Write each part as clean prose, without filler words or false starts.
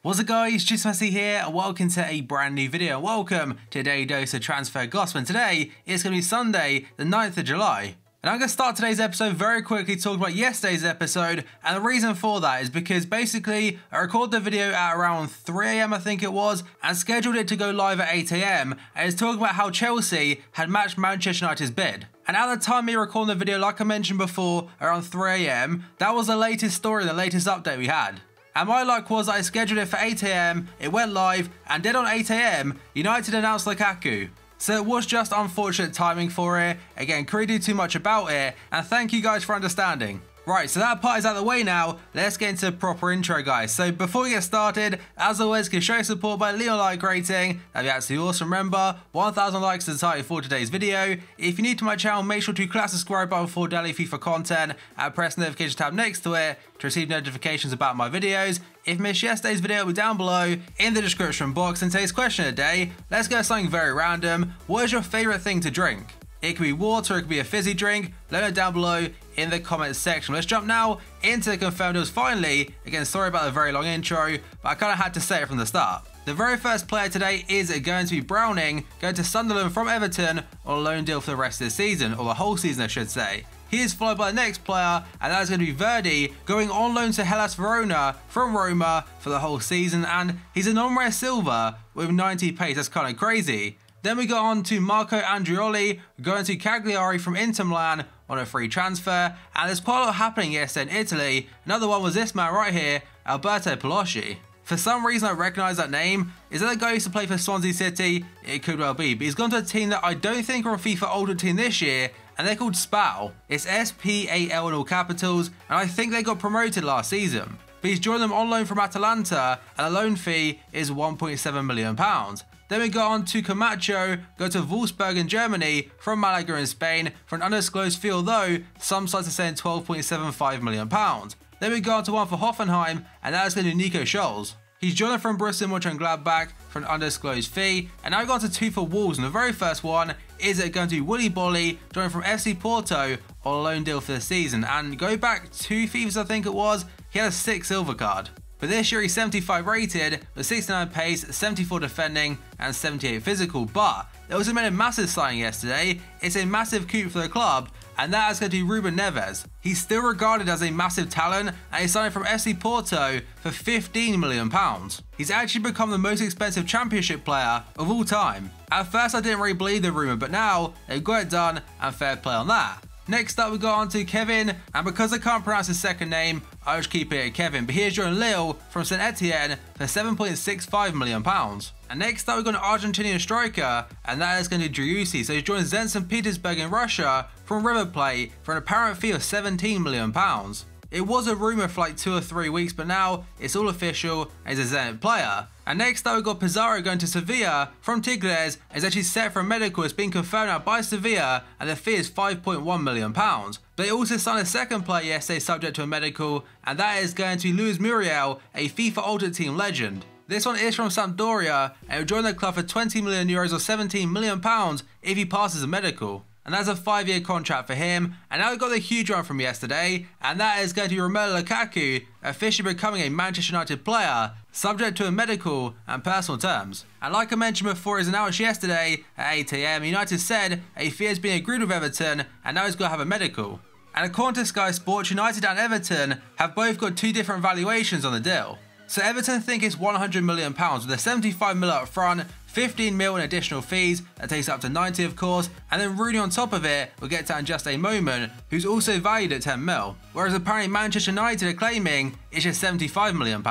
What's up guys, Jim Yosef here and welcome to a brand new video. Welcome to a daily dose of transfer gossip, and today it's going to be Sunday the 9th of July. And I'm going to start today's episode very quickly talking about yesterday's episode, and the reason for that is because basically I recorded the video at around 3 AM I think it was, and scheduled it to go live at 8 AM, and it's talking about how Chelsea had matched Manchester United's bid. And at the time of me recording the video, like I mentioned before, around 3 AM, that was the latest story, the latest update we had. And my luck was I scheduled it for 8 AM, it went live, and dead on 8 AM, United announced LUKAKU. So it was just unfortunate timing for it. Again, couldn't do too much about it, and thank you guys for understanding. Right, so that part is out of the way now, let's get into the proper intro guys. So before we get started, as always, you can show support by leaving a like rating, that'd be absolutely awesome. Remember, 1,000 likes is the target for today's video. If you're new to my channel, make sure to click that subscribe button for daily FIFA content, and press the notification tab next to it to receive notifications about my videos. If you missed yesterday's video, it'll be down below in the description box. And today's question of the day, let's go something very random. What is your favourite thing to drink? It could be water, it could be a fizzy drink. Let me know down below in the comments section. Let's jump now into the confirmed deals finally. Again, sorry about the very long intro, but I kind of had to say it from the start. The very first player today is going to be Browning, going to Sunderland from Everton on a loan deal for the rest of the season, or the whole season I should say. He is followed by the next player, and that is going to be Verdi, going on loan to Hellas Verona from Roma for the whole season, and he's a non-rare silver with 90 pace. That's kind of crazy. Then we go on to Marco Andreoli, going to Cagliari from Inter Milan on a free transfer, and there's quite a lot happening yesterday in Italy. Another one was this man right here, Alberto Palosci. For some reason I recognise that name. Is that the guy who used to play for Swansea City? It could well be, but he's gone to a team that I don't think are a FIFA Ultimate team this year, and they're called Spal. It's S-P-A-L in all capitals, and I think they got promoted last season. But he's joined them on loan from Atalanta, and the loan fee is £1.7 million. Then we go on to Camacho, go to Wolfsburg in Germany from Malaga in Spain for an undisclosed fee, although some sites are saying £12.75 million. Then we go on to one for Hoffenheim, and that is going to be Nico Scholes. He's joined from Borussia Mönchengladbach for an undisclosed fee, and now we've got to two for Wolves, and the very first one is going to be Willy Bolly, joined from FC Porto on a loan deal for the season, and go back 2 FIFAs I think it was, he had a 6 silver card. But this year he's 75 rated, with 69 pace, 74 defending, and 78 physical. But there also made a massive signing yesterday. It's a massive coup for the club, and that is going to be Ruben Neves. He's still regarded as a massive talent, and he's signed from FC Porto for £15 million. He's actually become the most expensive championship player of all time. At first I didn't really believe the rumour, but now they've got it done, and fair play on that. Next up we got on to Kevin, and because I can't pronounce his second name, I'll just keep it at Kevin, but here's joined Lille from Saint Etienne for £7.65 million. And next up we got an Argentinian striker, and that is going to be Driussi. So he's joined Zenit St. Petersburg in Russia from River Plate for an apparent fee of £17 million. It was a rumour for like 2 or 3 weeks, but now it's all official and he's a Zenit player. And next up we got Pizarro going to Sevilla from Tigres. It's actually set for a medical. It's been confirmed now by Sevilla, and the fee is £5.1 million. But they also signed a second player yesterday subject to a medical, and that is going to be Luis Muriel, a FIFA Ultimate Team legend. This one is from Sampdoria, and he'll join the club for €20 million or £17 million if he passes a medical. And that's a 5-year contract for him. And now we've got the huge one from yesterday, and that is going to be Romelu Lukaku officially becoming a Manchester United player, subject to a medical and personal terms. And like I mentioned before, it was announced yesterday at 8 AM, United said a fee has been agreed with Everton, and now he's got to have a medical. And according to Sky Sports, United and Everton have both got 2 different valuations on the deal. So Everton think it's £100 million with a 75 million up front, 15 million in additional fees, that takes up to 90 of course, and then Rooney on top of it, we'll get to in just a moment, who's also valued at 10 mil. Whereas apparently Manchester United are claiming it's just £75 million.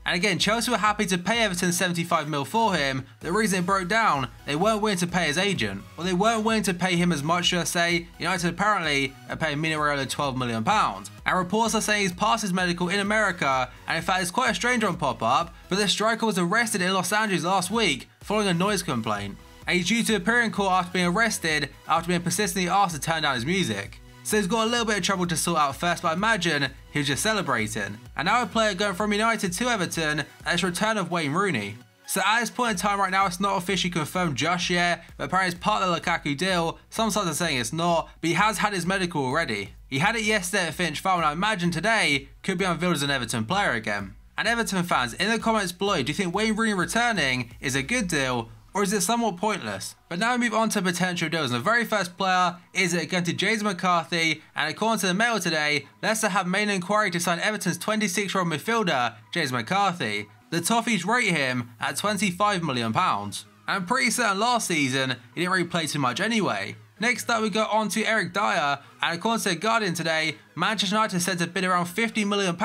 And again, Chelsea were happy to pay Everton 75 mil for him. The reason it broke down, they weren't willing to pay his agent. Or they weren't willing to pay him as much, should I say. United apparently are paying Mino Raiola £12 million. And reports are saying he's passed his medical in America, and in fact it's quite a strange one pop up, but the striker was arrested in Los Angeles last week following a noise complaint. And he's due to appear in court after being arrested, after being persistently asked to turn down his music. So he's got a little bit of trouble to sort out first, but I imagine he was just celebrating. And now a player going from United to Everton, and it's return of Wayne Rooney. So at this point in time right now, it's not officially confirmed just yet, but apparently it's part of the Lukaku deal. Some sites are saying it's not, but he has had his medical already. He had it yesterday at Finch Farm, and I imagine today could be unveiled as an Everton player again. And Everton fans, in the comments below, do you think Wayne Rooney returning is a good deal, or is it somewhat pointless? But now we move on to potential deals. And the very first player is going to James McCarthy, and according to the Mail today, Leicester have made an inquiry to sign Everton's 26-year-old midfielder, James McCarthy. The Toffees rate him at £25 million. And I'm pretty certain last season, he didn't really play too much anyway. Next up, we go on to Eric Dyer, and according to The Guardian today, Manchester United is said to bid around £50 million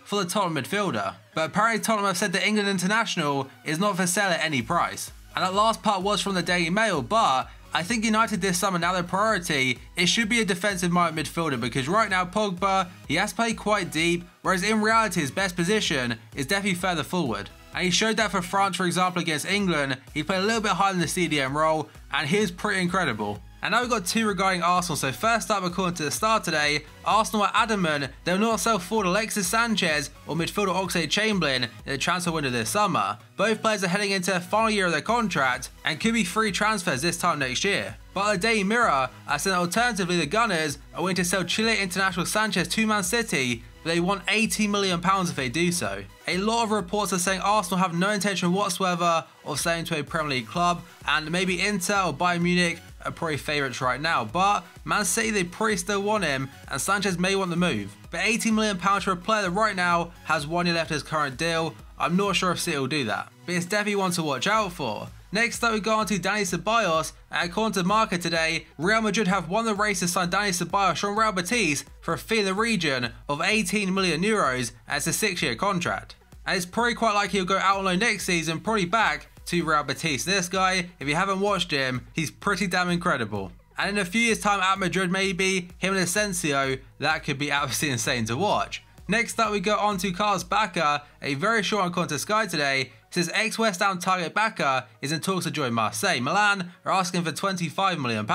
for the Tottenham midfielder. But apparently Tottenham have said that England International is not for sale at any price. And that last part was from the Daily Mail, but I think United this summer, now their priority, it should be a defensive-minded midfielder, because right now Pogba, he has played quite deep, whereas in reality his best position is definitely further forward. And he showed that for France, for example, against England. He played a little bit higher than the CDM role, and he is pretty incredible. And now we've got two regarding Arsenal. So first up, according to the Star today, Arsenal are adamant they will not sell forward Alexis Sanchez or midfielder Oxlade-Chamberlain in the transfer window this summer. Both players are heading into the final year of their contract and could be free transfers this time next year. But the Daily Mirror are saying that alternatively the Gunners are willing to sell Chile international Sanchez to Man City, but they want £80 million if they do so. A lot of reports are saying Arsenal have no intention whatsoever of selling to a Premier League club, and maybe Inter or Bayern Munich are probably favourites right now, but Man City, they probably still want him, and Sanchez may want the move. But £80 million for a player that right now has 1 year left of his current deal, I'm not sure if City will do that, but it's definitely one to watch out for. Next up, we go on to Dani Ceballos, and according to Marca today, Real Madrid have won the race to sign Dani Ceballos from Real Betis for a fee in the region of €18 million, and it's a 6-year contract. And it's probably quite likely he'll go out on loan next season, probably back to Real Betis. This guy, if you haven't watched him, he's pretty damn incredible. And in a few years' time at Madrid, maybe him and Asensio, that could be absolutely insane to watch. Next up, we go on to Carlos Bacca, a very short one according to Sky today. It says ex-West Ham target Bacca is in talks to join Marseille. Milan are asking for £25 million.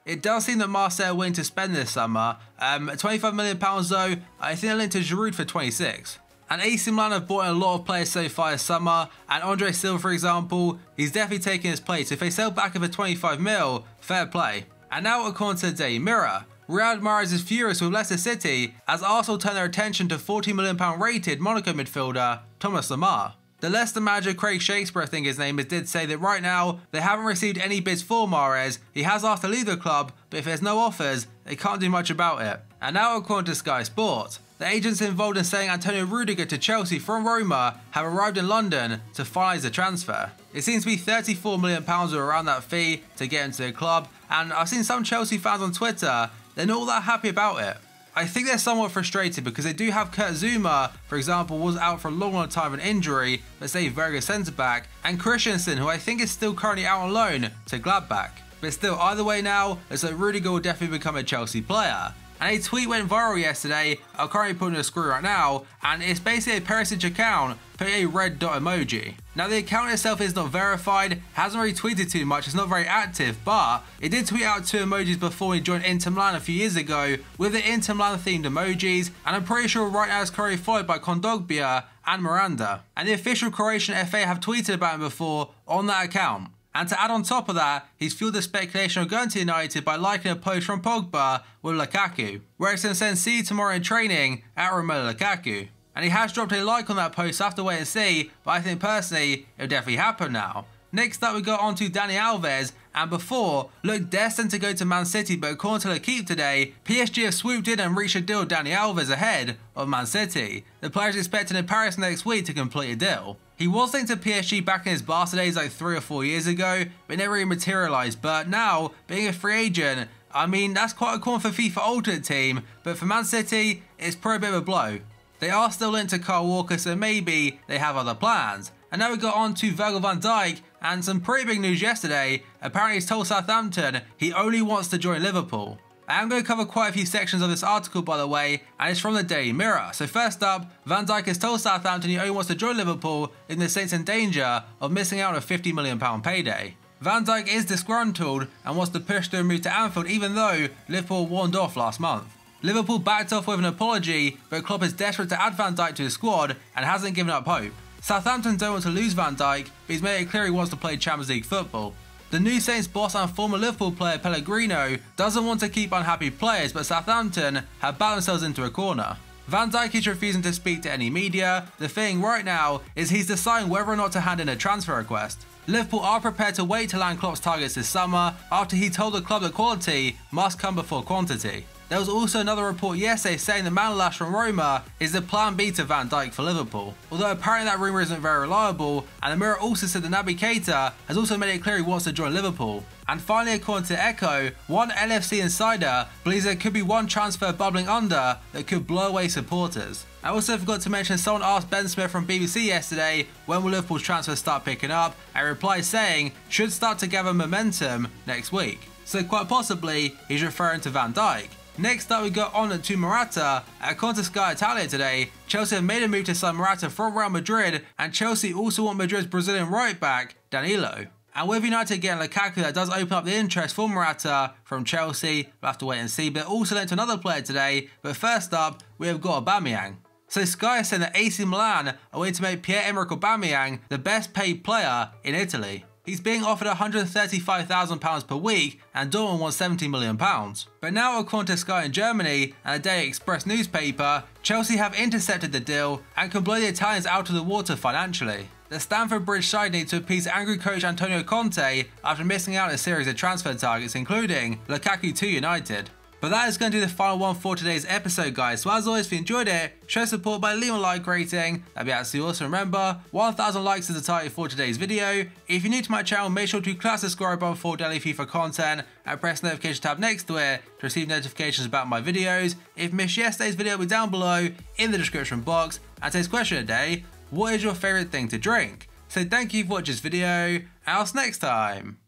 It does seem that Marseille are willing to spend this summer. £25 million though, I think they're linked to Giroud for 26. And AC Milan have bought in a lot of players so far this summer, and Andre Silva, for example, he's definitely taking his place. If they sell Bacca for 25 mil, fair play. And now according to the Daily Mirror, Riyad Mahrez is furious with Leicester City as Arsenal turn their attention to £40 million rated Monaco midfielder Thomas Lemar. The Leicester manager Craig Shakespeare, I think his name is, did say that right now they haven't received any bids for Mahrez. He has asked to leave the club, but if there's no offers, they can't do much about it. And now according to Sky Sports, the agents involved in selling Antonio Rudiger to Chelsea from Roma have arrived in London to finalise the transfer. It seems to be £34 million or around that fee to get into the club, and I've seen some Chelsea fans on Twitter, they're not all that happy about it. I think they're somewhat frustrated because they do have Kurt Zouma, for example, was out for a long time with an injury, but say very good centre-back, and Christensen, who I think is still currently out on loan to Gladbach. But still, either way now, it's like Rudiger will definitely become a Chelsea player. And a tweet went viral yesterday, I'm currently putting a screen right now, and it's basically a Perisic account putting a red dot emoji. Now the account itself is not verified, hasn't really tweeted too much, it's not very active, but it did tweet out 2 emojis before he joined Inter Milan a few years ago with the Inter Milan themed emojis, and I'm pretty sure right now it's currently followed by Kondogbia and Miranda. And the official Croatian FA have tweeted about him before on that account. And to add on top of that, he's fueled the speculation of going to United by liking a post from Pogba with Lukaku, where it's going to send see you tomorrow in training at Romelu Lukaku. And he has dropped a like on that post, so I have to wait and see, but I think personally it'll definitely happen now. Next up, we got on to Dani Alves, and before looked destined to go to Man City, but according to L'Equipe today, PSG have swooped in and reached a deal with Dani Alves ahead of Man City. The player is expected in Paris next week to complete a deal. He was linked to PSG back in his Barca days like 3 or 4 years ago, but never really materialised. But now, being a free agent, I mean, that's quite a coin for FIFA Ultimate Team, but for Man City, it's probably a bit of a blow. They are still linked to Kyle Walker, so maybe they have other plans. And now we got on to Virgil van Dijk, and some pretty big news yesterday. Apparently he's told Southampton he only wants to join Liverpool. I am going to cover quite a few sections of this article, by the way, and it's from the Daily Mirror. So first up, Van Dijk has told Southampton he only wants to join Liverpool in the Saints in danger of missing out on a £50 million payday. Van Dijk is disgruntled and wants to push through a move to Anfield, even though Liverpool warned off last month. Liverpool backed off with an apology, but Klopp is desperate to add Van Dijk to his squad and hasn't given up hope. Southampton don't want to lose Van Dijk, but he's made it clear he wants to play Champions League football. The new Saints boss and former Liverpool player Pellegrino doesn't want to keep unhappy players, but Southampton have backed themselves into a corner. Van Dijk is refusing to speak to any media. The thing right now is he's deciding whether or not to hand in a transfer request. Liverpool are prepared to wait to land Klopp's targets this summer after he told the club that quality must come before quantity. There was also another report yesterday saying that Manolas from Roma is the plan B to Van Dijk for Liverpool. Although apparently that rumour isn't very reliable, and the Mirror also said that Naby Keita has also made it clear he wants to join Liverpool. And finally, according to Echo, one LFC insider believes there could be one transfer bubbling under that could blow away supporters. I also forgot to mention someone asked Ben Smith from BBC yesterday when will Liverpool's transfers start picking up, and replied saying should start to gather momentum next week. So quite possibly he's referring to Van Dijk. Next up we got on to Morata. According to Sky Italia today, Chelsea have made a move to sign Morata from Real Madrid, and Chelsea also want Madrid's Brazilian right back Danilo. And with United getting Lukaku, that does open up the interest for Morata from Chelsea. We'll have to wait and see, but also linked to another player today. But first up, we have got Aubameyang. So Sky is saying that AC Milan are waiting to make Pierre-Emerick Aubameyang the best paid player in Italy. He's being offered £135,000 per week, and Dortmund wants £70 million. But now, according to Sky in Germany and the Daily Express newspaper, Chelsea have intercepted the deal and can blow the Italians out of the water financially. The Stamford Bridge side need to appease angry coach Antonio Conte after missing out on a series of transfer targets, including Lukaku to United. But that is going to be the final one for today's episode, guys. So as always, if you enjoyed it, show support by leaving a like rating. That'd be absolutely awesome. Remember, 1,000 likes is the target for today's video. If you're new to my channel, make sure to click the subscribe button for daily FIFA content and press the notification tab next to it to receive notifications about my videos. If you missed yesterday's video, it'll be down below in the description box. And today's question of the day, what is your favourite thing to drink? So thank you for watching this video, and I'll see you next time.